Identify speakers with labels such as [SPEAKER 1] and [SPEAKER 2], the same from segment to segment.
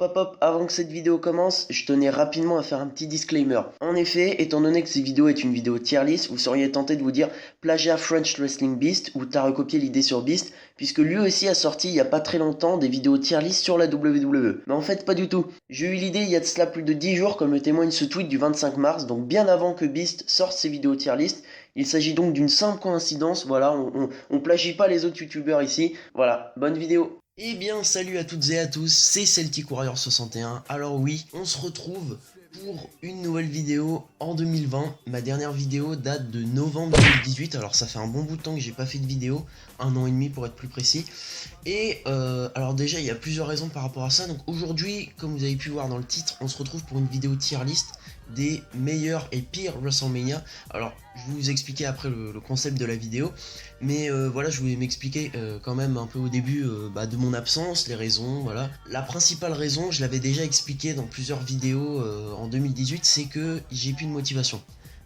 [SPEAKER 1] Hop, avant que cette vidéo commence, je tenais rapidement à faire un petit disclaimer. En effet, étant donné que cette vidéo est une vidéo tier list, vous seriez tenté de vous dire plagiat French Wrestling Beast ou t'as recopié l'idée sur Beast, puisque lui aussi a sorti il y a pas très longtemps des vidéos tier list sur la WWE. Mais en fait, pas du tout. J'ai eu l'idée il y a de cela plus de 10 jours, comme le témoigne ce tweet du 25 mars, donc bien avant que Beast sorte ses vidéos tier list. Il s'agit donc d'une simple coïncidence, voilà, on plagie pas les autres youtubeurs ici. Voilà, bonne vidéo. Eh bien, salut à toutes et à tous, c'est Celtic Warrior 61. Alors oui, on se retrouve pour une nouvelle vidéo en 2020. Ma dernière vidéo date de novembre 2018, alors ça fait un bon bout de temps que j'ai pas fait de vidéo, 1 an et demi pour être plus précis. Et alors déjà, il y a plusieurs raisons par rapport à ça. Donc aujourd'hui, comme vous avez pu voir dans le titre, on se retrouve pour une vidéo tier list des meilleurs et pires WrestleMania. Alors, je vais vous expliquer après le concept de la vidéo, mais voilà, je voulais m'expliquer quand même un peu au début de mon absence, les raisons, voilà. La principale raison, je l'avais déjà expliqué dans plusieurs vidéos en 2018, c'est que j'ai plus de motivation.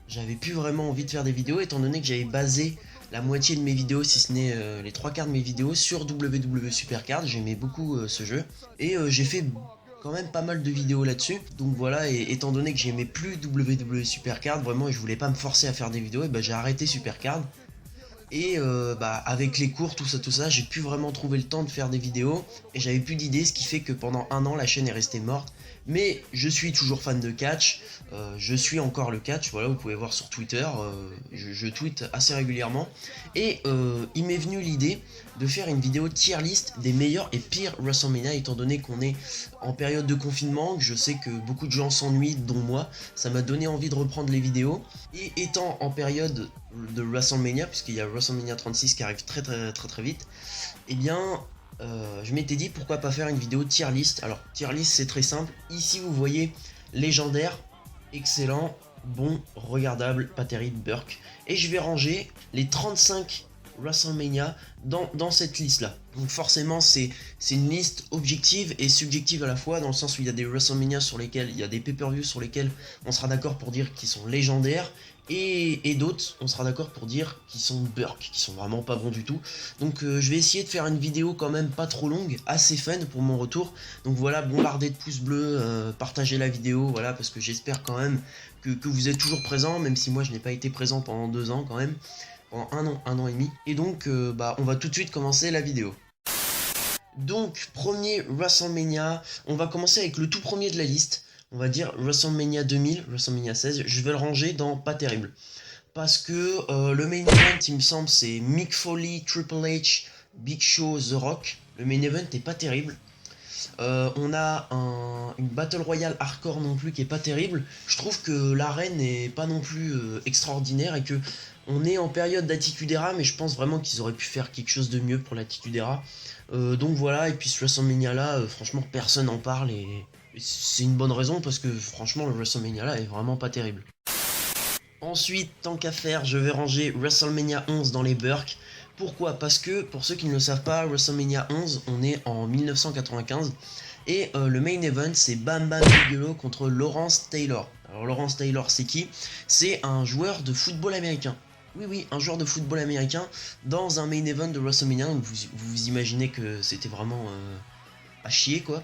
[SPEAKER 1] J'avais plus vraiment envie de faire des vidéos, étant donné que j'avais basé la moitié de mes vidéos, si ce n'est les 3 quarts de mes vidéos, sur WWE Supercard. J'aimais beaucoup ce jeu, et j'ai fait quand même pas mal de vidéos là-dessus. Donc voilà, et étant donné que j'aimais plus WWE Supercard vraiment et je voulais pas me forcer à faire des vidéos, et j'ai arrêté Supercard. Et avec les cours, tout ça, j'ai pu vraiment trouver le temps de faire des vidéos et j'avais plus d'idées, ce qui fait que pendant 1 an la chaîne est restée morte. Mais je suis toujours fan de catch, je suis encore le catch, voilà, vous pouvez voir sur Twitter, je tweete assez régulièrement. Et il m'est venu l'idée de faire une vidéo tier list des meilleurs et pires WrestleMania, étant donné qu'on est en période de confinement, que je sais que beaucoup de gens s'ennuient, dont moi. Ça m'a donné envie de reprendre les vidéos. Et étant en période de WrestleMania, puisqu'il y a WrestleMania 36 qui arrive très vite, eh bien je m'étais dit pourquoi pas faire une vidéo tier list. Alors tier list c'est très simple, ici vous voyez légendaire, excellent, bon, regardable, pas terrible, Burke, et je vais ranger les 35 WrestleMania dans cette liste là. Donc forcément c'est une liste objective et subjective à la fois, dans le sens où il y a des WrestleMania sur lesquels, il y a des pay-per-views sur lesquels on sera d'accord pour dire qu'ils sont légendaires, et d'autres, on sera d'accord pour dire qu'ils sont Burke, qui sont vraiment pas bons du tout. Donc je vais essayer de faire une vidéo quand même pas trop longue, assez fun pour mon retour. Donc voilà, bombardez de pouces bleus, partagez la vidéo, voilà, parce que j'espère quand même que vous êtes toujours présents, même si moi je n'ai pas été présent pendant 2 ans quand même, pendant 1 an et demi. Et donc on va tout de suite commencer la vidéo. Donc premier WrestleMania, on va commencer avec le tout premier de la liste. On va dire WrestleMania 2000, WrestleMania 16, je vais le ranger dans pas terrible. Parce que le main event, il me semble, c'est Mick Foley, Triple H, Big Show, The Rock. Le main event est pas terrible. On a une Battle Royale hardcore non plus qui est pas terrible. Je trouve que l'arène n'est pas non plus extraordinaire et que on est en période d'Attitude Era, mais je pense vraiment qu'ils auraient pu faire quelque chose de mieux pour l'Attitude Era. Donc voilà, et puis ce WrestleMania là, franchement personne n'en parle et c'est une bonne raison parce que franchement le WrestleMania là est vraiment pas terrible. Ensuite, tant qu'à faire, je vais ranger WrestleMania 11 dans les Burks. Pourquoi? Parce que, pour ceux qui ne le savent pas, WrestleMania 11, on est en 1995. Et le main event, c'est Bam Bam Bigelow contre Lawrence Taylor. Alors Lawrence Taylor, c'est qui? C'est un joueur de football américain. Oui, un joueur de football américain dans un main event de WrestleMania. Donc vous imaginez que c'était vraiment à chier, quoi.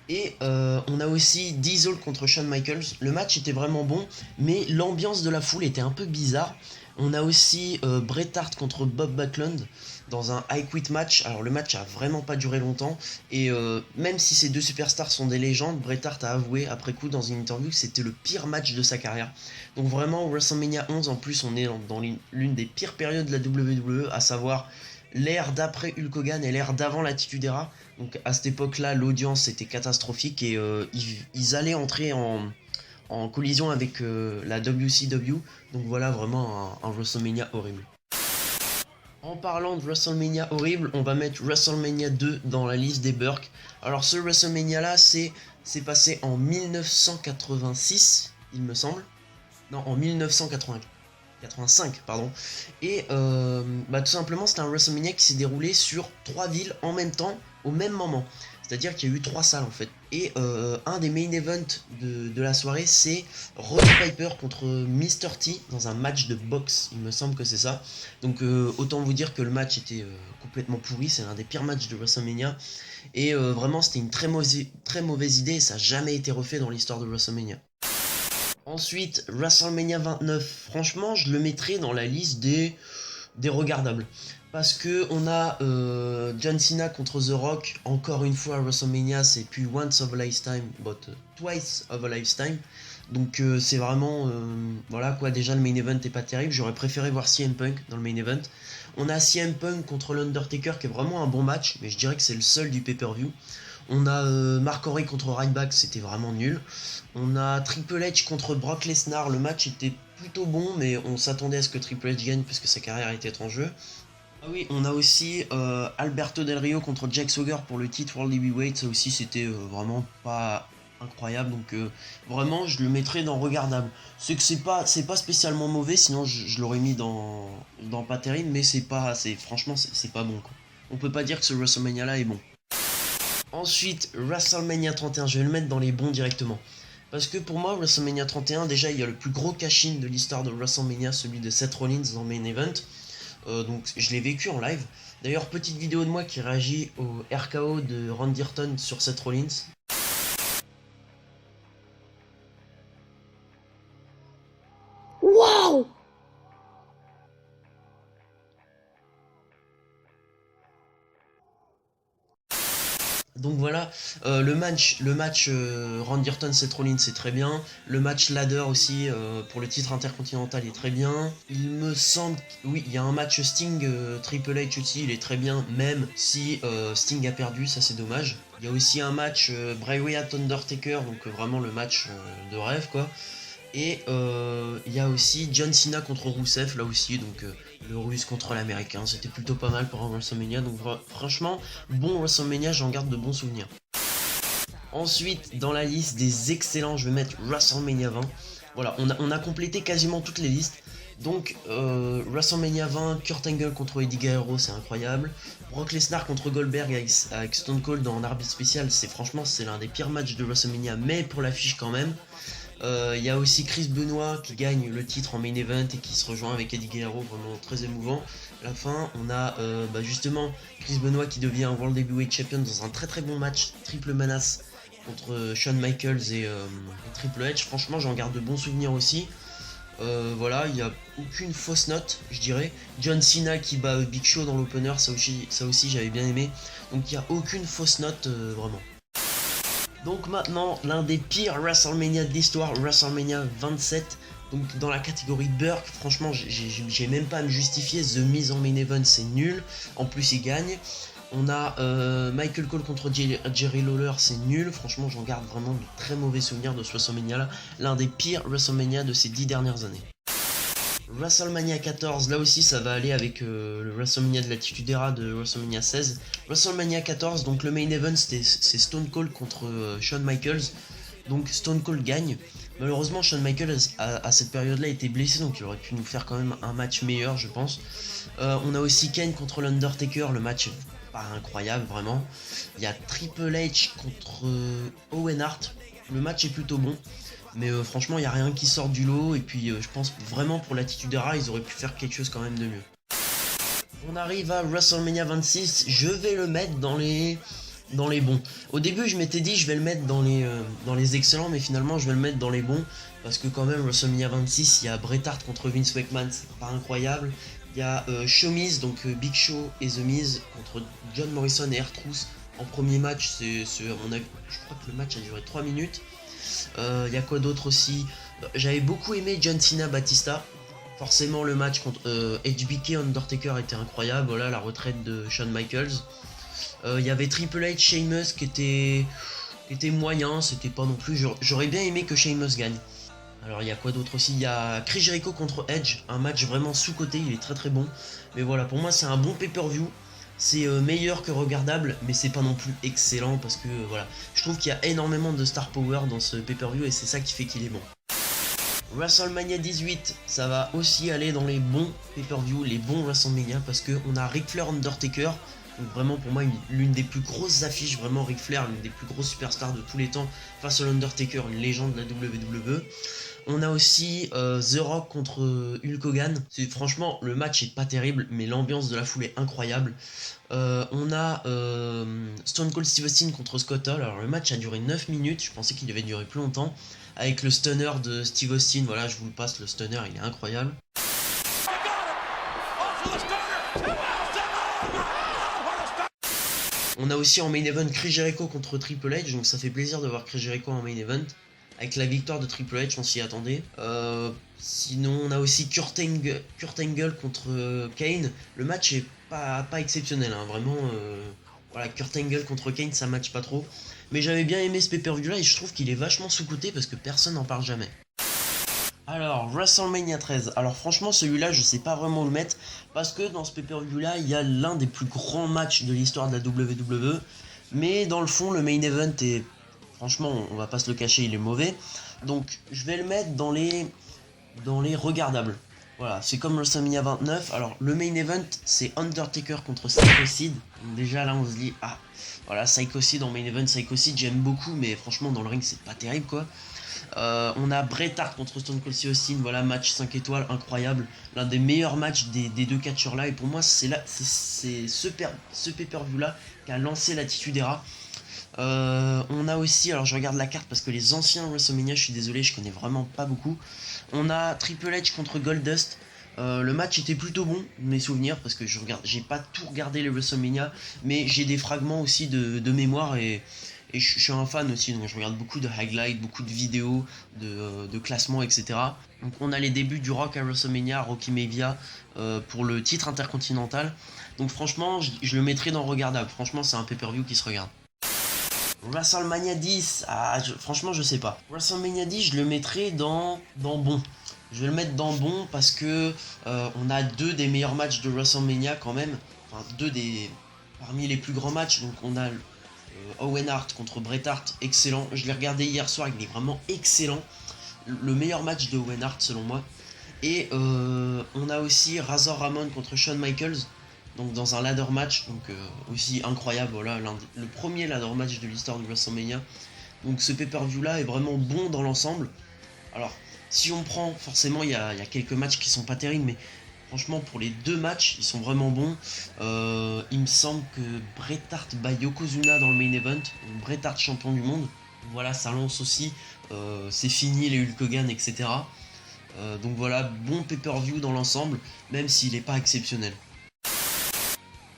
[SPEAKER 1] Et on a aussi Diesel contre Shawn Michaels. Le match était vraiment bon, mais l'ambiance de la foule était un peu bizarre. On a aussi Bret Hart contre Bob Backlund dans un I Quit match. Alors le match a vraiment pas duré longtemps, et même si ces deux superstars sont des légendes, Bret Hart a avoué après coup dans une interview que c'était le pire match de sa carrière. Donc vraiment WrestleMania 11, en plus on est dans l'une des pires périodes de la WWE, à savoir l'ère d'après Hulk Hogan et l'ère d'avant l'Attitude Era. Donc à cette époque-là, l'audience était catastrophique et ils allaient entrer en collision avec la WCW. Donc voilà, vraiment un WrestleMania horrible. En parlant de WrestleMania horrible, on va mettre WrestleMania 2 dans la liste des Burks. Alors ce WrestleMania là, c'est passé en 1986, il me semble. Non, en 1985, pardon. Et tout simplement, c'est un WrestleMania qui s'est déroulé sur 3 villes en même temps, au même moment. C'est-à-dire qu'il y a eu 3 salles en fait. Et un des main events de la soirée, c'est Roddy Piper contre Mr. T dans un match de boxe. Il me semble que c'est ça. Donc autant vous dire que le match était complètement pourri. C'est l'un des pires matchs de WrestleMania. Et vraiment, c'était une très mauvaise idée. Et ça n'a jamais été refait dans l'histoire de WrestleMania. Ensuite, WrestleMania 29. Franchement, je le mettrais dans la liste des regardables. Parce que on a John Cena contre The Rock, encore une fois à WrestleMania, c'est plus once of a lifetime, but twice of a lifetime. Donc c'est vraiment, voilà quoi, déjà le main event est pas terrible, j'aurais préféré voir CM Punk dans le main event. On a CM Punk contre l'Undertaker qui est vraiment un bon match, mais je dirais que c'est le seul du pay-per-view. On a Mark Henry contre Ryback, c'était vraiment nul. On a Triple H contre Brock Lesnar, le match était plutôt bon, mais on s'attendait à ce que Triple H gagne puisque sa carrière était en jeu. Ah oui, on a aussi Alberto Del Rio contre Jack Swagger pour le titre World Heavyweight, ça aussi c'était vraiment pas incroyable, donc vraiment je le mettrais dans regardable. C'est que c'est pas spécialement mauvais, sinon je l'aurais mis dans pas terrible, mais franchement c'est pas bon quoi. On peut pas dire que ce WrestleMania là est bon. Ensuite, WrestleMania 31, je vais le mettre dans les bons directement. Parce que pour moi, WrestleMania 31, déjà il y a le plus gros cash-in de l'histoire de WrestleMania, celui de Seth Rollins dans Main Event. Donc je l'ai vécu en live. D'ailleurs, petite vidéo de moi qui réagit au RKO de Randy Orton sur Seth Rollins.
[SPEAKER 2] Wow!
[SPEAKER 1] Donc voilà, le match Randy Orton Seth Rollins c'est très bien. Le match ladder aussi pour le titre intercontinental est très bien. Il me semble, oui, il y a un match Sting Triple H aussi, il est très bien, même si Sting a perdu, ça c'est dommage. Il y a aussi un match Bray Wyatt Undertaker, donc vraiment le match de rêve quoi. Et il y a aussi John Cena contre Rusev là aussi, donc le russe contre l'américain, c'était plutôt pas mal pour un WrestleMania, donc franchement, bon WrestleMania, j'en garde de bons souvenirs. Ensuite, dans la liste des excellents, je vais mettre WrestleMania 20. Voilà, on a complété quasiment toutes les listes. Donc, WrestleMania 20, Kurt Angle contre Eddie Guerrero, c'est incroyable. Brock Lesnar contre Goldberg avec Stone Cold en arbitre spécial, c'est l'un des pires matchs de WrestleMania, mais pour l'affiche quand même. Il y a aussi Chris Benoit qui gagne le titre en main event et qui se rejoint avec Eddie Guerrero, vraiment très émouvant. À la fin, on a justement Chris Benoit qui devient World Heavyweight Champion dans un très bon match, triple menace contre Shawn Michaels et Triple H. Franchement, j'en garde de bons souvenirs aussi. Voilà, il n'y a aucune fausse note, je dirais. John Cena qui bat Big Show dans l'opener, ça aussi j'avais bien aimé. Donc il n'y a aucune fausse note, vraiment. Donc maintenant, l'un des pires WrestleMania de l'histoire, WrestleMania 27. Donc dans la catégorie Burke, franchement, j'ai même pas à me justifier. The Miz en main event, c'est nul. En plus, il gagne. On a Michael Cole contre Jerry Lawler, c'est nul. Franchement, j'en garde vraiment de très mauvais souvenirs de ce WrestleMania là. L'un des pires WrestleMania de ces 10 dernières années. WrestleMania 14, là aussi ça va aller avec le WrestleMania de l'Attitude Era de WrestleMania 16. WrestleMania 14, donc le main event c'est Stone Cold contre Shawn Michaels. Donc Stone Cold gagne. Malheureusement Shawn Michaels à cette période-là était blessé, donc il aurait pu nous faire quand même un match meilleur je pense. On a aussi Kane contre l'Undertaker, le match est pas incroyable vraiment. Il y a Triple H contre Owen Hart, le match est plutôt bon. Mais franchement, il n'y a rien qui sort du lot. Et puis, je pense vraiment pour l'Attitude Era, ils auraient pu faire quelque chose quand même de mieux. On arrive à WrestleMania 26. Je vais le mettre dans les bons. Au début, je m'étais dit, je vais le mettre dans les excellents. Mais finalement, je vais le mettre dans les bons. Parce que quand même, WrestleMania 26, il y a Bret Hart contre Vince McMahon. C'est pas incroyable. Il y a Show Miz, donc Big Show et The Miz contre John Morrison et R-Truth. En premier match, je crois que le match a duré 3 minutes. Y a quoi d'autre aussi? J'avais beaucoup aimé John Cena Batista. Forcément le match contre HBK Undertaker était incroyable. Voilà la retraite de Shawn Michaels. Y avait Triple H Sheamus qui était moyen. C'était pas non plus. J'aurais bien aimé que Sheamus gagne. Alors il y a quoi d'autre aussi? Il y a Chris Jericho contre Edge. Un match vraiment sous-coté. Il est très bon. Mais voilà, pour moi c'est un bon pay-per-view. C'est meilleur que regardable, mais c'est pas non plus excellent parce que voilà, je trouve qu'il y a énormément de star power dans ce pay-per-view et c'est ça qui fait qu'il est bon. WrestleMania 18, ça va aussi aller dans les bons pay-per-view, les bons WrestleMania parce que on a Ric Flair Undertaker. Donc vraiment pour moi l'une des plus grosses affiches, vraiment Ric Flair, l'une des plus grosses superstars de tous les temps face à l'Undertaker, une légende de la WWE. On a aussi The Rock contre Hulk Hogan. Franchement, le match est pas terrible, mais l'ambiance de la foule est incroyable. On a Stone Cold Steve Austin contre Scott Hall. Alors le match a duré 9 minutes, je pensais qu'il devait durer plus longtemps. Avec le stunner de Steve Austin, voilà, je vous le passe, le stunner, il est incroyable. On a aussi en main event Chris Jericho contre Triple H, donc ça fait plaisir de voir Chris Jericho en main event. Avec la victoire de Triple H, on s'y attendait. Sinon, on a aussi Kurt Angle contre Kane. Le match est pas exceptionnel, hein. Vraiment. Voilà, Kurt Angle contre Kane, ça match pas trop. Mais j'avais bien aimé ce pay-per-view là et je trouve qu'il est vachement sous-coté parce que personne n'en parle jamais. Alors, WrestleMania 13. Alors franchement, celui-là, je sais pas vraiment le mettre parce que dans ce pay-per-view là, il y a l'un des plus grands matchs de l'histoire de la WWE. Mais dans le fond, le main event est... Franchement, on va pas se le cacher, il est mauvais. Donc, je vais le mettre dans les regardables. Voilà, c'est comme WrestleMania 29. Alors, le main event, c'est Undertaker contre Psycho Sid. Donc, déjà là, on se dit, ah, voilà, Psycho Sid en main event. Psycho Sid, j'aime beaucoup, mais franchement, dans le ring, c'est pas terrible, quoi. On a Bret Hart contre Stone Cold Steve Austin, voilà, match 5 étoiles, incroyable. L'un des meilleurs matchs des deux catcheurs là. Et pour moi, c'est ce pay-per-view là qui a lancé l'attitude era. On a aussi, alors je regarde la carte parce que les anciens WrestleMania, je suis désolé, je connais vraiment pas beaucoup. On a Triple H contre Goldust. Le match était plutôt bon, mes souvenirs, parce que j'ai pas tout regardé les WrestleMania, mais j'ai des fragments aussi de mémoire et je suis un fan aussi, donc je regarde beaucoup de highlights, beaucoup de vidéos, de classements, etc. Donc on a les débuts du Rock à WrestleMania, Rocky Maivia pour le titre intercontinental. Donc franchement, je le mettrai dans regardable. Franchement, c'est un pay-per-view qui se regarde. WrestleMania 10, franchement je sais pas. WrestleMania 10, je le mettrai dans bon. Je vais le mettre dans bon parce que on a deux des meilleurs matchs de WrestleMania quand même. Enfin, parmi les plus grands matchs. Donc on a Owen Hart contre Bret Hart, excellent. Je l'ai regardé hier soir, il est vraiment excellent. Le meilleur match de Owen Hart selon moi. Et on a aussi Razor Ramon contre Shawn Michaels. Donc dans un ladder match, donc aussi incroyable, voilà, le premier ladder match de l'histoire de WrestleMania. Donc ce pay-per-view là est vraiment bon dans l'ensemble. Alors si on prend, forcément il y a quelques matchs qui sont pas terribles, mais franchement pour les deux matchs ils sont vraiment bons. Il me semble que Bret Hart bat Yokozuna dans le main event, donc Bret Hart champion du monde. Voilà, ça lance aussi, c'est fini les Hulk Hogan, etc. Donc voilà, bon pay-per-view dans l'ensemble, même s'il n'est pas exceptionnel.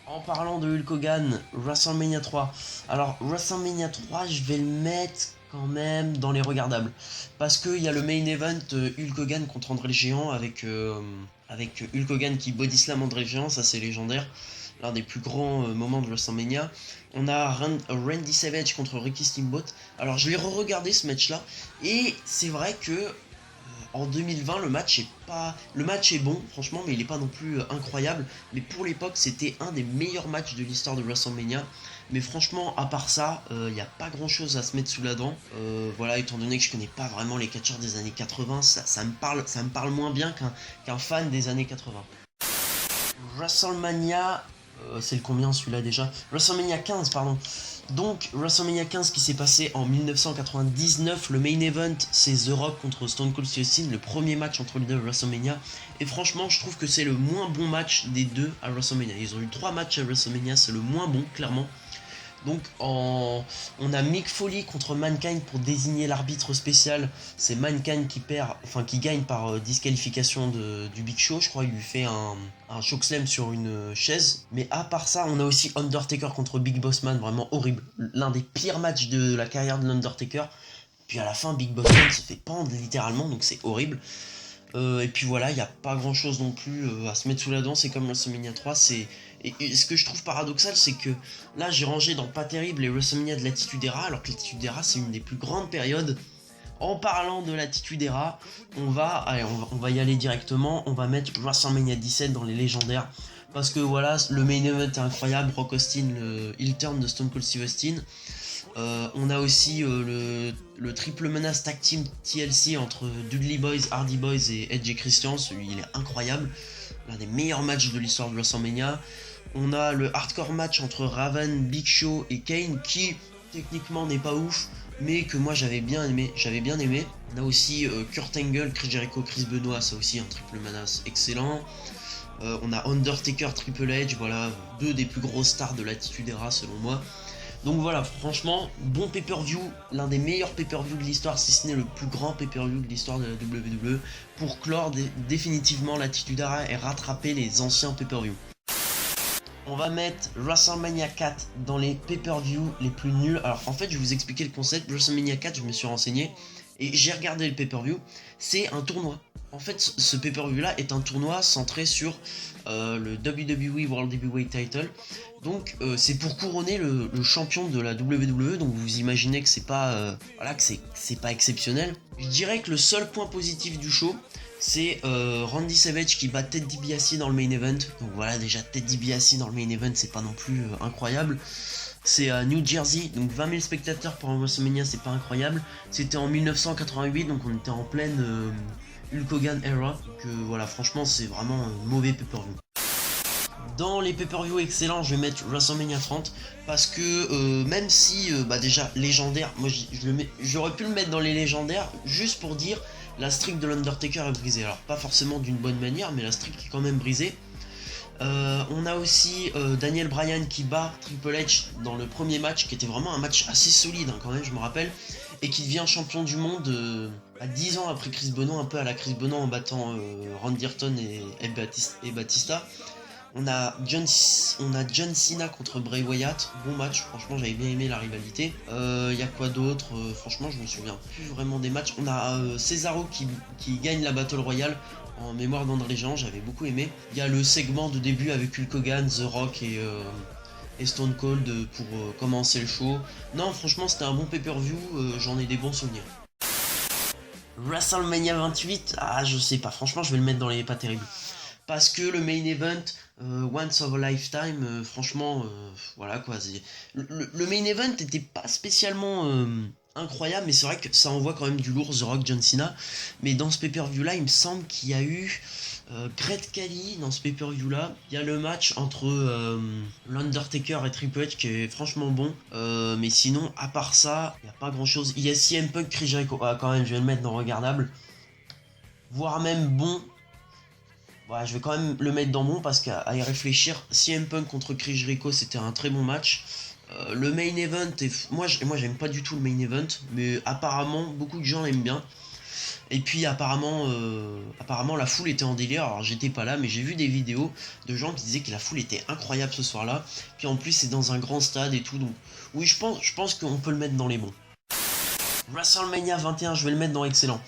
[SPEAKER 1] En parlant de Hulk Hogan, WrestleMania 3. Alors, WrestleMania 3, je vais le mettre quand même dans les regardables. Parce qu'il y a le main event Hulk Hogan contre André le Géant avec Hulk Hogan qui body slam André le Géant, ça c'est légendaire. L'un des plus grands moments de WrestleMania. On a Randy Savage contre Ricky Steamboat. Alors, je l'ai re-regardé ce match-là. Et c'est vrai que en 2020, le match est bon, franchement, mais il n'est pas non plus incroyable. Mais pour l'époque, c'était un des meilleurs matchs de l'histoire de WrestleMania. Mais franchement, à part ça, il n'y a pas grand chose à se mettre sous la dent. Voilà, étant donné que je connais pas vraiment les catcheurs des années 80, ça me parle moins bien qu'un fan des années 80. WrestleMania, c'est le combien celui-là déjà? WrestleMania 15, pardon. Donc WrestleMania 15 qui s'est passé en 1999, le main event c'est The Rock contre Stone Cold Steve Austin, le premier match entre les deux à WrestleMania. Et franchement je trouve que c'est le moins bon match des deux à WrestleMania. Ils ont eu 3 matchs à WrestleMania, c'est le moins bon clairement. Donc on a Mick Foley contre Mankind pour désigner l'arbitre spécial. C'est Mankind qui gagne par disqualification du Big Show. Je crois il lui fait un chokeslam sur une chaise. Mais à part ça, on a aussi Undertaker contre Big Boss Man, vraiment horrible. L'un des pires matchs de la carrière de l'Undertaker. Puis à la fin, Big Boss Man se fait pendre littéralement, donc c'est horrible. Et puis voilà, il n'y a pas grand chose non plus à se mettre sous la dent. C'est comme WrestleMania 3, et ce que je trouve paradoxal, c'est que là j'ai rangé dans pas terrible les WrestleMania de l'Attitude Era, alors que l'Attitude Era c'est une des plus grandes périodes. En parlant de l'Attitude Era, on va y aller directement, on va mettre WrestleMania 17 dans les légendaires. Parce que voilà, le main event est incroyable, Brock Austin, le heel turn de Stone Cold Steve Austin. On a aussi le triple menace tag team TLC entre Dudley Boyz, Hardy Boyz et Edge et Christian, celui il est incroyable, l'un des meilleurs matchs de l'histoire de WrestleMania. On a le hardcore match entre Raven, Big Show et Kane qui techniquement n'est pas ouf, mais que moi j'avais bien aimé. On a aussi Kurt Angle, Chris Jericho, Chris Benoit, ça aussi un triple menace excellent. On a Undertaker, Triple H, voilà, deux des plus grosses stars de l'Attitude Era selon moi. Donc voilà, franchement, bon pay-per-view, l'un des meilleurs pay-per-view de l'histoire, si ce n'est le plus grand pay-per-view de l'histoire de la WWE, pour clore définitivement l'Attitude Era et rattraper les anciens pay-per-view. On va mettre WrestleMania 4 dans les pay-per-view les plus nuls. Alors en fait, je vais vous expliquer le concept. WrestleMania 4, je me suis renseigné et j'ai regardé le pay-per-view. C'est un tournoi. En fait, ce pay-per-view là est un tournoi centré sur le WWE World Heavyweight Title. Donc c'est pour couronner le champion de la WWE. Donc vous imaginez que c'est pas voilà, que c'est pas exceptionnel. Je dirais que le seul point positif du show, c'est Randy Savage qui bat Ted DiBiase dans le main event. Donc voilà, déjà Ted DiBiase dans le main event, c'est pas non plus incroyable. C'est à New Jersey, donc 20 000 spectateurs pour un WrestleMania, c'est pas incroyable. C'était en 1988, donc on était en pleine Hulk Hogan era. Donc voilà, franchement, c'est vraiment un mauvais pay-per-view. Dans les pay-per-view excellents, je vais mettre WrestleMania 30 parce que même si déjà légendaire, moi j'aurais pu le mettre dans les légendaires juste pour dire la streak de l'Undertaker est brisée. Alors pas forcément d'une bonne manière, mais la streak est quand même brisée. On a aussi Daniel Bryan qui bat Triple H dans le premier match, qui était vraiment un match assez solide quand même, je me rappelle, et qui devient champion du monde à 10 ans après Chris Benoit, un peu à la Chris Benoit en battant Randy Orton et Batista. On a John Cena contre Bray Wyatt, bon match, franchement j'avais bien aimé la rivalité. Y a quoi d'autre? Franchement je me souviens plus vraiment des matchs. On a Cesaro qui gagne la Battle Royale en mémoire d'André Jean, j'avais beaucoup aimé. Il y a le segment de début avec Hulk Hogan, The Rock et Stone Cold pour commencer le show. Non franchement c'était un bon pay-per-view, j'en ai des bons souvenirs. WrestleMania 28, je sais pas, franchement je vais le mettre dans les pas terribles. Parce que le main event, Once of a Lifetime, franchement, voilà quoi. Le main event était pas spécialement incroyable, mais c'est vrai que ça envoie quand même du lourd, The Rock, John Cena. Mais dans ce pay-per-view là, il me semble qu'il y a eu Great Khali dans ce pay-per-view là. Il y a le match entre l'Undertaker et Triple H qui est franchement bon. Mais sinon, à part ça, il n'y a pas grand chose. Il y a CM Punk, Chris Jericho. Quand même, je vais le mettre dans regardable. Voire même bon. Voilà, je vais quand même le mettre dans bon parce qu'à y réfléchir, CM Punk contre Chris Jericho c'était un très bon match. Le main event, moi j'aime pas du tout le main event, mais apparemment beaucoup de gens l'aiment bien. Et puis apparemment la foule était en délire, alors j'étais pas là mais j'ai vu des vidéos de gens qui disaient que la foule était incroyable ce soir-là. Puis en plus c'est dans un grand stade et tout, donc oui je pense qu'on peut le mettre dans les bons. WrestleMania 21, je vais le mettre dans excellent.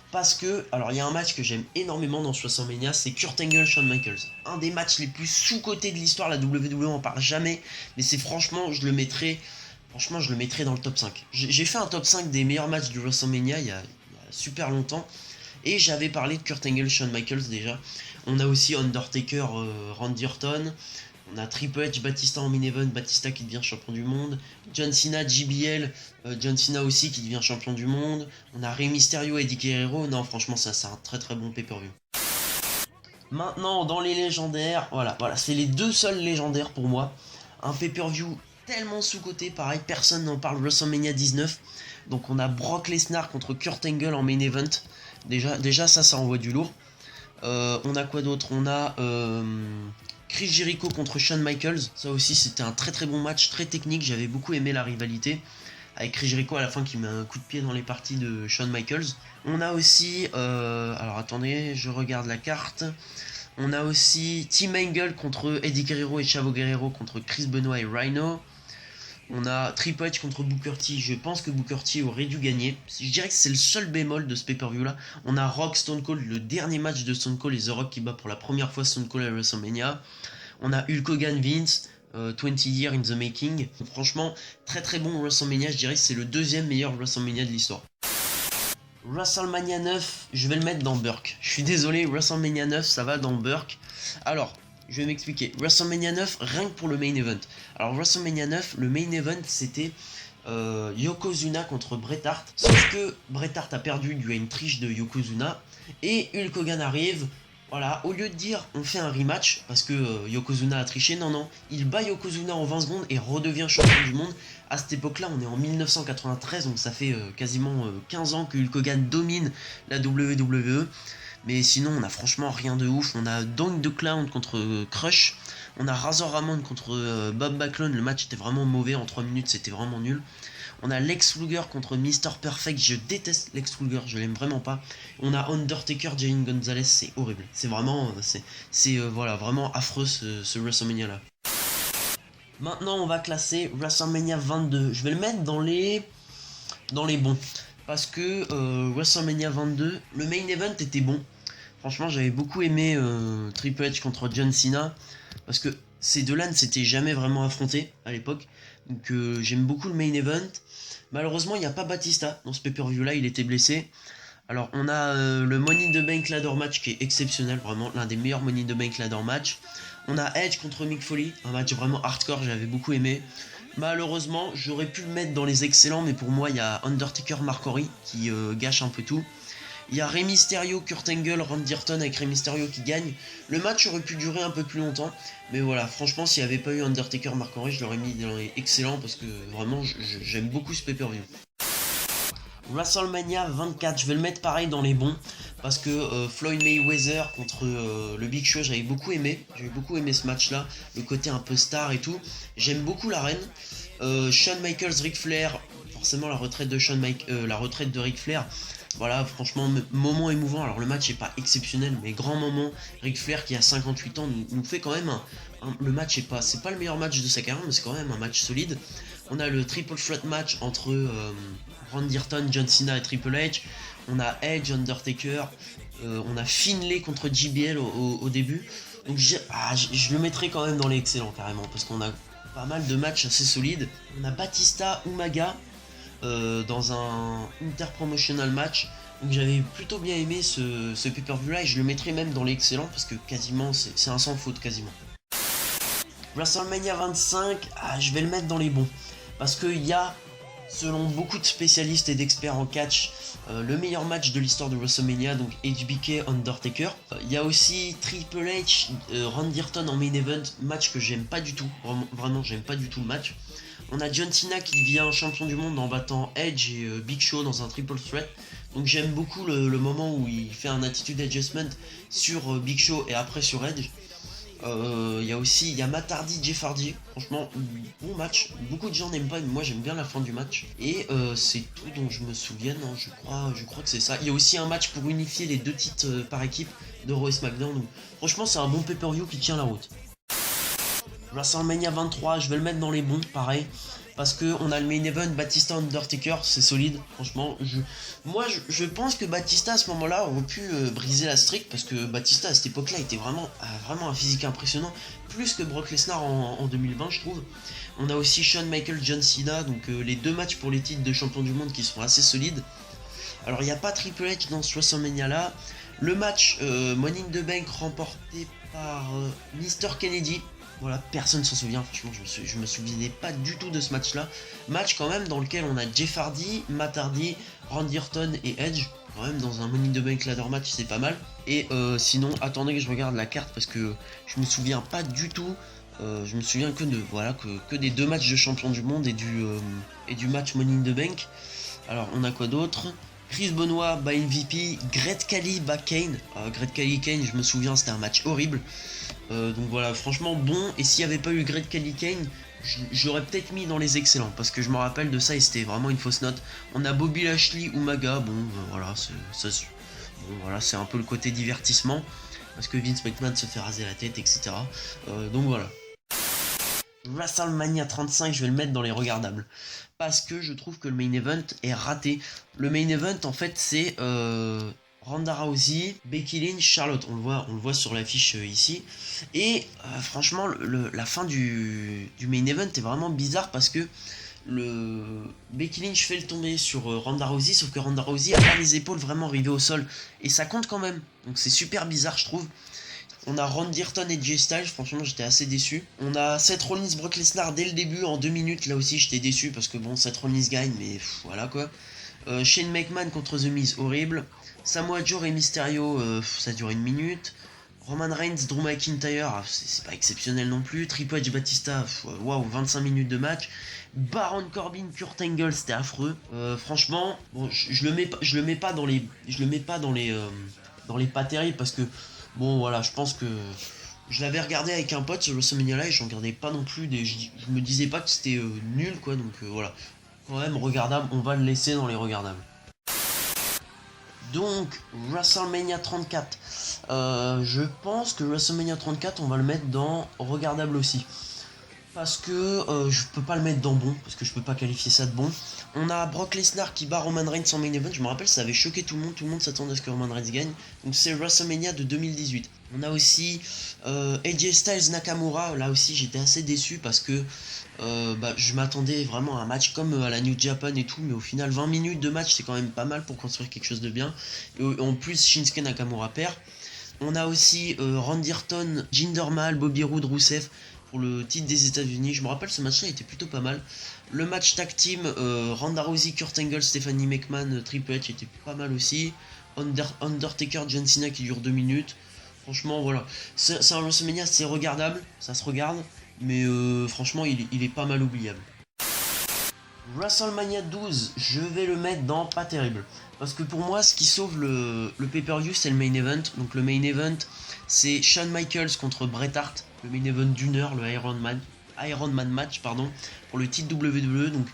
[SPEAKER 1] Parce que, alors il y a un match que j'aime énormément dans ce WrestleMania, c'est Kurt Angle, Shawn Michaels. Un des matchs les plus sous-cotés de l'histoire, la WWE en parle jamais, mais c'est franchement, je le mettrais dans le top 5. J'ai fait un top 5 des meilleurs matchs du WrestleMania il y a super longtemps, et j'avais parlé de Kurt Angle, Shawn Michaels déjà. On a aussi Undertaker, Randy Orton. On a Triple H, Batista en main event, Batista qui devient champion du monde. John Cena, JBL, John Cena aussi qui devient champion du monde. On a Rey Mysterio et Eddie Guerrero. Non, franchement, ça c'est un très très bon pay-per-view. Maintenant, dans les légendaires, voilà, c'est les deux seuls légendaires pour moi. Un pay-per-view tellement sous-coté, pareil, personne n'en parle, WrestleMania 19. Donc on a Brock Lesnar contre Kurt Angle en main event. Déjà ça envoie du lourd. On a quoi d'autre? On a Chris Jericho contre Shawn Michaels. Ça aussi c'était un très très bon match, très technique, j'avais beaucoup aimé la rivalité. Avec Chris Jericho à la fin qui met un coup de pied dans les parties de Shawn Michaels. On a aussi, alors attendez, je regarde la carte. On a aussi Team Angle contre Eddie Guerrero et Chavo Guerrero contre Chris Benoit et Rhino. On a Triple H contre Booker T. Je pense que Booker T aurait dû gagner. Je dirais que c'est le seul bémol de ce pay-per-view là. On a Rock Stone Cold, le dernier match de Stone Cold et The Rock qui bat pour la première fois Stone Cold à WrestleMania. On a Hulk Hogan Vince, 20 Years in the Making. Franchement, très très bon WrestleMania. Je dirais que c'est le deuxième meilleur WrestleMania de l'histoire. WrestleMania 9, je vais le mettre dans Burke. Je suis désolé, WrestleMania 9, ça va dans Burke. Alors, je vais m'expliquer. WrestleMania 9, rien que pour le main event. Alors, WrestleMania 9, le main event, c'était Yokozuna contre Bret Hart. Sauf que Bret Hart a perdu dû à une triche de Yokozuna. Et Hulk Hogan arrive Voilà, au lieu de dire on fait un rematch parce que Yokozuna a triché, non, non, il bat Yokozuna en 20 secondes et redevient champion du monde. À cette époque-là, on est en 1993, donc ça fait quasiment 15 ans que Hulk Hogan domine la WWE. Mais sinon, on a franchement rien de ouf. On a Doink the Clown contre Crush. On a Razor Ramon contre Bob Backlund. Le match était vraiment mauvais. En 3 minutes, c'était vraiment nul. On a Lex Luger contre Mr. Perfect. Je déteste Lex Luger, je l'aime vraiment pas. On a Undertaker, Jane Gonzalez, c'est horrible. C'est vraiment, voilà, vraiment affreux ce WrestleMania là. Maintenant, on va classer WrestleMania 22. Je vais le mettre dans les bons. Parce que WrestleMania 22, le main event était bon. Franchement, j'avais beaucoup aimé Triple H contre John Cena. Parce que ces deux-là ne s'étaient jamais vraiment affrontés à l'époque. Donc j'aime beaucoup le main event. Malheureusement, il n'y a pas Batista dans ce pay-per-view là, il était blessé. Alors on a le Money in the Bank ladder match qui est exceptionnel, vraiment l'un des meilleurs Money in the Bank ladder match. On a Edge contre Mick Foley, un match vraiment hardcore, j'avais beaucoup aimé. Malheureusement, j'aurais pu le mettre dans les excellents, mais pour moi il y a Undertaker Mark Henry qui gâche un peu tout. Il y a Rey Mysterio, Kurt Angle, Randy Orton avec Rey Mysterio qui gagne. Le match aurait pu durer un peu plus longtemps, mais voilà, franchement, s'il n'y avait pas eu Undertaker Mark Henry, je l'aurais mis dans les excellents parce que vraiment, j'aime beaucoup ce pay-per-view. WrestleMania 24, je vais le mettre pareil dans les bons parce que Floyd Mayweather contre le Big Show, j'avais beaucoup aimé ce match là, le côté un peu star et tout. J'aime beaucoup l'arène. Shawn Michaels, Ric Flair, forcément la retraite de Ric Flair. Voilà, franchement, moment émouvant. Alors le match n'est pas exceptionnel, mais grand moment. Ric Flair qui a 58 ans nous fait quand même le match c'est pas le meilleur match de sa carrière, mais c'est quand même un match solide. On a le triple threat match entre Randy Orton, John Cena et Triple H. On a Edge, Undertaker. On a Finlay contre JBL au début. Donc je le mettrai quand même dans les excellents carrément, parce qu'on a pas mal de matchs assez solides. On a Batista, Umaga dans un interpromotional match. Donc j'avais plutôt bien aimé ce pay-per-view là et je le mettrai même dans les excellents parce que quasiment c'est un sans faute quasiment. WrestleMania 25, je vais le mettre dans les bons. Parce qu'il y a, selon beaucoup de spécialistes et d'experts en catch, le meilleur match de l'histoire de WrestleMania, donc HBK Undertaker. Il y a aussi Triple H, Randy Orton en main event, match que j'aime pas du tout. Vraiment, j'aime pas du tout le match. On a John Cena qui devient champion du monde en battant Edge et Big Show dans un triple threat. Donc j'aime beaucoup le moment où il fait un attitude adjustment sur Big Show et après sur Edge. Il y a Matt Hardy, Jeff Hardy. Franchement, bon match. Beaucoup de gens n'aiment pas, mais moi j'aime bien la fin du match. Et c'est tout dont je me souviens. Hein, je crois que c'est ça. Il y a aussi un match pour unifier les deux titres par équipe de Raw et SmackDown. Donc, franchement, c'est un bon pay-per-view qui tient la route. WrestleMania 23, je vais le mettre dans les bons, pareil. Parce que on a le main event Batista Undertaker, c'est solide. Franchement, je pense que Batista à ce moment-là aurait pu briser la streak parce que Batista à cette époque-là était vraiment un physique impressionnant, plus que Brock Lesnar en 2020, je trouve. On a aussi Shawn Michaels, John Cena, donc les deux matchs pour les titres de champion du monde qui sont assez solides. Alors il n'y a pas Triple H dans ce WrestleMania là. Le match Money in the Bank remporté par Mr. Kennedy. Voilà, personne s'en souvient, franchement, je me souvenais pas du tout de ce match-là. Match quand même dans lequel on a Jeff Hardy, Matt Hardy, Randy Orton et Edge. Quand même dans un Money in the Bank ladder match, c'est pas mal. Et sinon, attendez que je regarde la carte parce que je me souviens pas du tout. Je me souviens que des deux matchs de champion du monde et du match Money in the Bank. Alors, on a quoi d'autre? Chris Benoit by MVP, Great Khali by Kane. Great Khali Kane, je me souviens, c'était un match horrible. Donc voilà, franchement bon. Et s'il n'y avait pas eu Great Khali Kane, j'aurais peut-être mis dans les excellents parce que je me rappelle de ça et c'était vraiment une fausse note. On a Bobby Lashley, Umaga. Bon, voilà, c'est un peu le côté divertissement parce que Vince McMahon se fait raser la tête, etc. Donc voilà. WrestleMania 35, je vais le mettre dans les regardables. Parce que je trouve que le main event est raté. Le main event, en fait, c'est Ronda Rousey, Becky Lynch, Charlotte. On le voit sur l'affiche ici. Et franchement, la fin du main event est vraiment bizarre parce que Becky Lynch fait le tomber sur Ronda Rousey, sauf que Ronda Rousey a pas les épaules vraiment arrivées au sol. Et ça compte quand même. Donc c'est super bizarre, je trouve. On a Randy Orton et Jay Styles, franchement j'étais assez déçu. On a Seth Rollins, Brock Lesnar dès le début en 2 minutes, là aussi j'étais déçu parce que bon, Seth Rollins gagne, mais voilà quoi. Shane McMahon contre The Miz, horrible. Samoa Joe et Mysterio, ça dure 1 minute. Roman Reigns, Drew McIntyre, c'est pas exceptionnel non plus. Triple H, Batista, waouh, 25 minutes de match. Baron Corbin, Kurt Angle, c'était affreux. Franchement, bon, je le mets pas dans les, dans les pas terribles parce que, bon, voilà, je pense que je l'avais regardé avec un pote sur WrestleMania Live, je regardais pas non plus je me disais pas que c'était nul, quoi, donc voilà. Quand même, regardable, on va le laisser dans les regardables. Donc, WrestleMania 34. Je pense que WrestleMania 34, on va le mettre dans regardable aussi. Parce que je peux pas le mettre dans bon, parce que je peux pas qualifier ça de bon. On a Brock Lesnar qui bat Roman Reigns en main event. Je me rappelle, ça avait choqué tout le monde s'attendait à ce que Roman Reigns gagne. Donc c'est WrestleMania de 2018. On a aussi AJ Styles Nakamura. Là aussi, j'étais assez déçu parce que je m'attendais vraiment à un match comme à la New Japan et tout, mais au final 20 minutes de match c'est quand même pas mal pour construire quelque chose de bien. Et en plus Shinsuke Nakamura perd. On a aussi Randy Orton, Jinder Mahal, Bobby Roode, Rusev pour le titre des États-Unis. Je me rappelle, ce match-là était plutôt pas mal. Le match tag team, Ronda Rousey, Kurt Angle, Stephanie McMahon, Triple H était pas mal aussi. Undertaker, John Cena qui dure 2 minutes. Franchement, voilà. C'est un WrestleMania, c'est regardable, ça se regarde, mais franchement, il est pas mal oubliable. WrestleMania 12, je vais le mettre dans pas terrible. Parce que pour moi, ce qui sauve le pay-per-view, c'est le main event. Donc le main event, c'est Shawn Michaels contre Bret Hart. Le main event d'1 heure, le Iron Man match, pardon, pour le titre WWE. Donc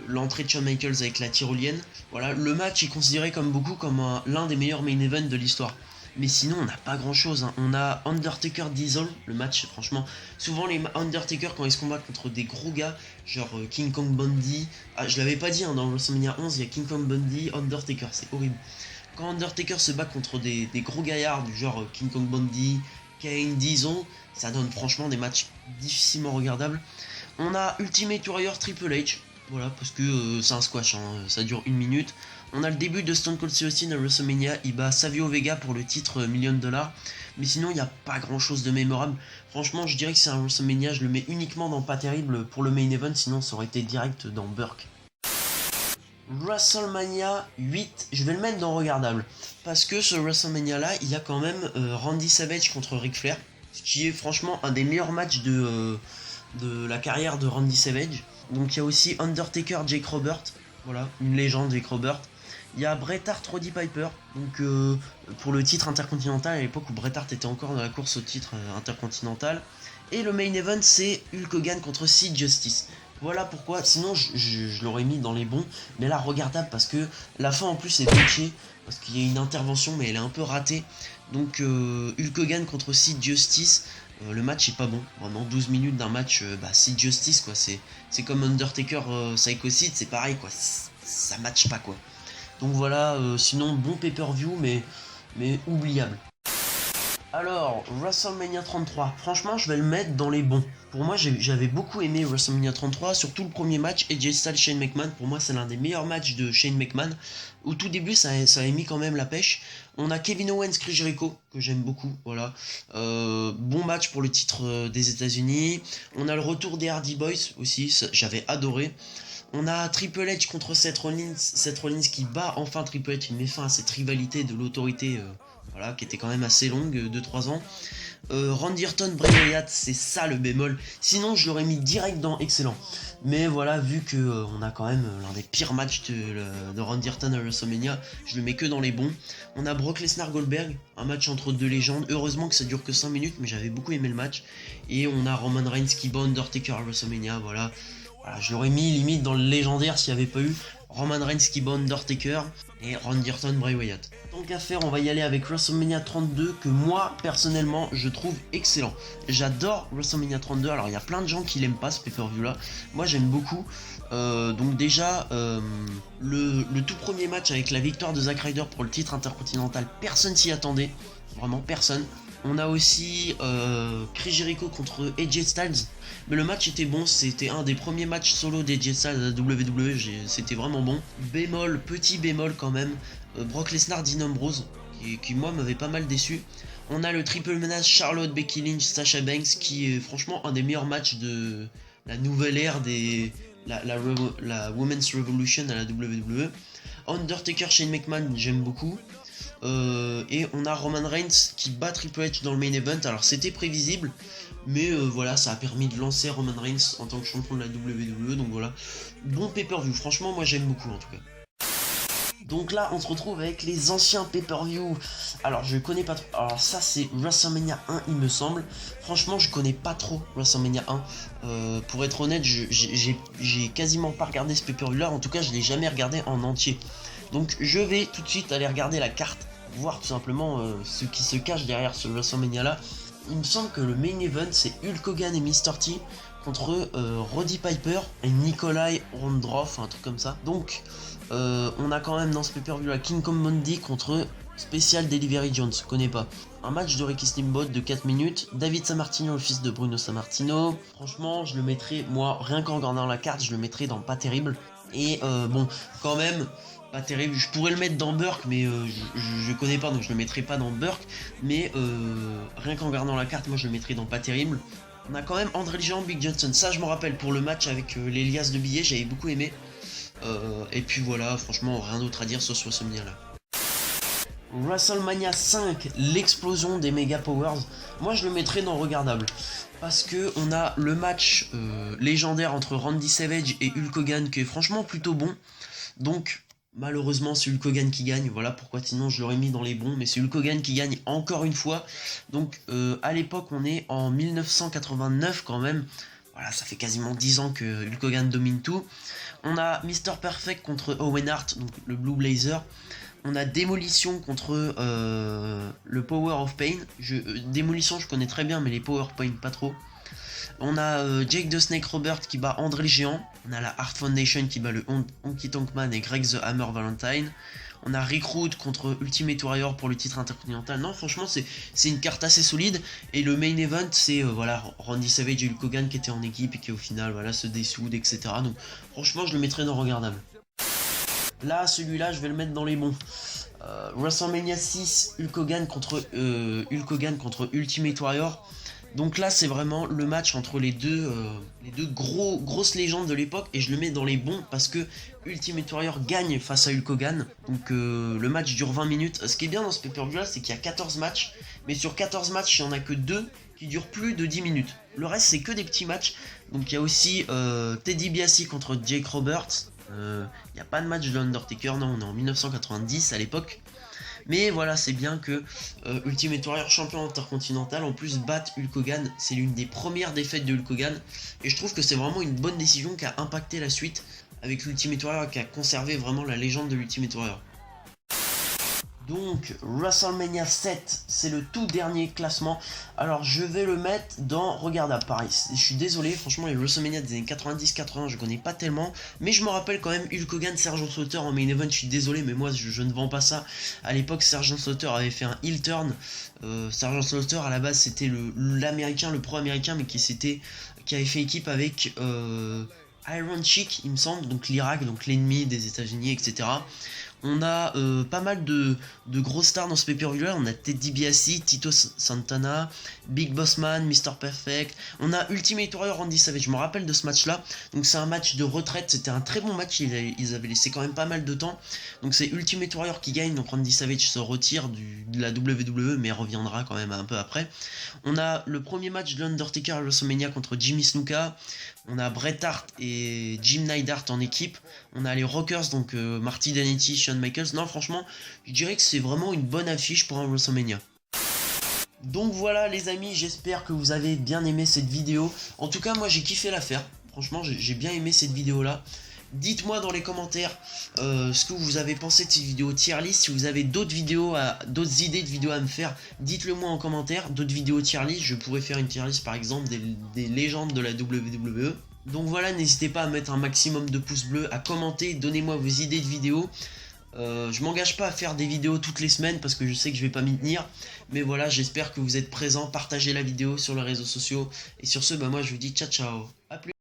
[SPEAKER 1] l'entrée de Shawn Michaels avec la tyrolienne. Voilà, le match est considéré comme beaucoup comme l'un des meilleurs main events de l'histoire. Mais sinon, on n'a pas grand chose. Hein. On a Undertaker Diesel, le match, franchement. Souvent, les Undertaker, quand ils se combattent contre des gros gars, genre King Kong Bundy. Ah, je l'avais pas dit, hein, dans WrestleMania 11, il y a King Kong Bundy, Undertaker, c'est horrible. Quand Undertaker se bat contre des gros gaillards du genre King Kong Bundy, Kane, Diesel, ça donne franchement des matchs difficilement regardables. On a Ultimate Warrior Triple H. Voilà, parce que c'est un squash, hein, ça dure 1 minute. On a le début de Stone Cold Steve Austin à WrestleMania, il bat Savio Vega pour le titre $1 million. Mais sinon, il n'y a pas grand chose de mémorable. Franchement, je dirais que c'est un WrestleMania, je le mets uniquement dans pas terrible pour le main event, sinon ça aurait été direct dans Burke. WrestleMania 8, je vais le mettre dans regardable. Parce que ce WrestleMania là, il y a quand même Randy Savage contre Ric Flair, ce qui est franchement un des meilleurs matchs de la carrière de Randy Savage. Donc il y a aussi Undertaker, Jake Robert, voilà, une légende, Jake Robert. Il y a Bret Hart, Roddy Piper, donc pour le titre intercontinental à l'époque où Bret Hart était encore dans la course au titre intercontinental. Et le main event, c'est Hulk Hogan contre Sid Justice. Voilà pourquoi, sinon je l'aurais mis dans les bons, mais là regardable parce que la fin en plus est botchée, parce qu'il y a une intervention mais elle est un peu ratée. Donc Hulk Hogan contre Sid Justice, le match est pas bon. Vraiment 12 minutes d'un match, Sid Justice quoi, c'est comme Undertaker Psycho Sid, c'est pareil quoi, ça match pas quoi. Donc voilà, sinon bon pay-per-view mais oubliable. Alors, WrestleMania 33, franchement je vais le mettre dans les bons. Pour moi j'avais beaucoup aimé WrestleMania 33, surtout le premier match, AJ Styles Shane McMahon, pour moi c'est l'un des meilleurs matchs de Shane McMahon. Au tout début ça a mis quand même la pêche. On a Kevin Owens, Chris Jericho, que j'aime beaucoup, voilà. Bon match pour le titre des États-Unis. On a le retour des Hardy Boys aussi, j'avais adoré. On a Triple H contre Seth Rollins qui bat enfin Triple H, il met fin à cette rivalité de l'autorité voilà, qui était quand même assez longue, 2-3 ans. Randy Orton, Bray Wyatt, c'est ça le bémol. Sinon, je l'aurais mis direct dans excellent. Mais voilà, vu que on a quand même l'un des pires matchs de Randy Orton à WrestleMania, je le mets que dans les bons. On a Brock Lesnar Goldberg, un match entre deux légendes. Heureusement que ça dure que 5 minutes, mais j'avais beaucoup aimé le match. Et on a Roman Reigns qui bat Undertaker à WrestleMania, voilà. Voilà, je l'aurais mis limite dans le légendaire s'il n'y avait pas eu Roman Reigns qui bat Undertaker et Randy Orton, Bray Wyatt. Tant qu'à faire, on va y aller avec WrestleMania 32 que moi, personnellement, je trouve excellent. J'adore WrestleMania 32, alors il y a plein de gens qui l'aiment pas ce pay-per-view là. Moi j'aime beaucoup. Donc déjà, le tout premier match avec la victoire de Zack Ryder pour le titre intercontinental, personne s'y attendait. Vraiment personne. On a aussi Chris Jericho contre AJ Styles. Mais le match était bon, c'était un des premiers matchs solo d'AJ Styles à la WWE, c'était vraiment bon. Bémol, petit bémol quand même, Brock Lesnar, Dean Ambrose, qui moi m'avait pas mal déçu. On a le triple menace Charlotte, Becky Lynch, Sasha Banks, qui est franchement un des meilleurs matchs de la nouvelle ère la Women's Revolution à la WWE. Undertaker, Shane McMahon, j'aime beaucoup. Et on a Roman Reigns qui bat Triple H dans le main event. Alors c'était prévisible, mais voilà, ça a permis de lancer Roman Reigns en tant que champion de la WWE. Donc voilà, bon pay-per-view, franchement moi j'aime beaucoup en tout cas. Donc là, on se retrouve avec les anciens pay-per-view. Alors, je connais pas trop. Alors, ça, c'est WrestleMania 1, il me semble. Franchement, je connais pas trop WrestleMania 1. Pour être honnête, j'ai quasiment pas regardé ce pay-per-view là. En tout cas, je l'ai jamais regardé en entier. Donc, je vais tout de suite aller regarder la carte, voir tout simplement ce qui se cache derrière ce WrestleMania là. Il me semble que le main event, c'est Hulk Hogan et Mr. T contre Roddy Piper et Nikolai Rondroff, un truc comme ça. Donc, on a quand même dans ce pay-per-view la King Kong Bundy contre Special Delivery Jones, je connais pas. Un match de Ricky Steamboat de 4 minutes. David Sammartino, le fils de Bruno Sammartino. Franchement, je le mettrais, moi, rien qu'en regardant la carte, je le mettrais dans pas terrible. Et bon, quand même, pas terrible. Je pourrais le mettre dans Burke, mais je connais pas, donc je le mettrais pas dans Burke. Mais rien qu'en regardant la carte, moi, je le mettrais dans pas terrible. On a quand même André le Géant, Big Johnson. Ça, je me rappelle, pour le match avec les liasses de billets, j'avais beaucoup aimé. Et puis voilà, franchement, rien d'autre à dire sur ce WrestleMania là. WrestleMania 5, l'explosion des Mega Powers. Moi, je le mettrais dans regardable. Parce que on a le match légendaire entre Randy Savage et Hulk Hogan qui est franchement plutôt bon. Donc, malheureusement, c'est Hulk Hogan qui gagne. Voilà pourquoi sinon je l'aurais mis dans les bons. Mais c'est Hulk Hogan qui gagne encore une fois. Donc, à l'époque, on est en 1989 quand même. Voilà, ça fait quasiment 10 ans que Hulk Hogan domine tout. On a Mr. Perfect contre Owen Hart, donc le Blue Blazer. On a Démolition contre le Power of Pain. Démolition, je connais très bien, mais les Power of Pain, pas trop. On a Jake the Snake Robert qui bat André le Géant. On a la Hart Foundation qui bat le Honky Tonk Man et Greg the Hammer Valentine. On a Rick Rude contre Ultimate Warrior pour le titre intercontinental. Non, franchement, c'est une carte assez solide. Et le main event, c'est voilà, Randy Savage et Hulk Hogan qui étaient en équipe et qui au final voilà, se dessoudent, etc. Donc franchement, je le mettrais dans regardable. Là, celui-là, je vais le mettre dans les bons. WrestleMania 6, Hulk Hogan contre Ultimate Warrior. Donc là, c'est vraiment le match entre les deux grosses légendes de l'époque. Et je le mets dans les bons parce que Ultimate Warrior gagne face à Hulk Hogan. Donc le match dure 20 minutes. Ce qui est bien dans ce pay-per-view là, c'est qu'il y a 14 matchs. Mais sur 14 matchs, il n'y en a que 2 qui durent plus de 10 minutes. Le reste, c'est que des petits matchs. Donc il y a aussi Teddy DiBiase contre Jake Roberts. Il n'y a pas de match de l'Undertaker. Non, on est en 1990 à l'époque. Mais voilà, c'est bien que Ultimate Warrior, champion intercontinental, en plus batte Hulk Hogan. C'est l'une des premières défaites de Hulk Hogan. Et je trouve que c'est vraiment une bonne décision qui a impacté la suite avec l'Ultimate Warrior, qui a conservé vraiment la légende de l'Ultimate Warrior. Donc, WrestleMania 7, c'est le tout dernier classement. Alors, je vais le mettre dans regardable. Pareil, je suis désolé, franchement, les WrestleMania des années 90-80, je connais pas tellement. Mais je me rappelle quand même Hulk Hogan, Sergeant Slaughter en main event. Je suis désolé, mais moi, je ne vends pas ça. À l'époque, Sergeant Slaughter avait fait un heel turn. Sergeant Slaughter, à la base, c'était l'américain, le pro-américain, mais qui avait fait équipe avec Iron Sheik, il me semble, donc l'Irak, donc l'ennemi des États-Unis, etc. On a pas mal de grosses stars dans ce pay-per-view là. On a Teddy DiBiase, Tito Santana, Big Boss Man, Mr. Perfect. On a Ultimate Warrior, Randy Savage. Je me rappelle de ce match là. Donc c'est un match de retraite. C'était un très bon match. Ils avaient laissé quand même pas mal de temps. Donc c'est Ultimate Warrior qui gagne. Donc Randy Savage se retire de la WWE, mais reviendra quand même un peu après. On a le premier match de l'Undertaker à WrestleMania contre Jimmy Snuka. On a Bret Hart et Jim Neidhart en équipe. On a les Rockers, donc Marty Jannetty, Shawn Michaels. Non, franchement, je dirais que c'est vraiment une bonne affiche pour un WrestleMania. Donc voilà les amis, j'espère que vous avez bien aimé cette vidéo. En tout cas, moi j'ai kiffé la faire. Franchement, j'ai bien aimé cette vidéo là. Dites-moi dans les commentaires ce que vous avez pensé de cette vidéo tier list. Si vous avez d'autres idées de vidéos à me faire, dites-le moi en commentaire. D'autres vidéos tier list, je pourrais faire une tier list par exemple des légendes de la WWE. Donc voilà, n'hésitez pas à mettre un maximum de pouces bleus, à commenter, donnez-moi vos idées de vidéos. Je m'engage pas à faire des vidéos toutes les semaines parce que je sais que je vais pas m'y tenir. Mais voilà, j'espère que vous êtes présents, partagez la vidéo sur les réseaux sociaux. Et sur ce, moi je vous dis ciao ciao. À plus.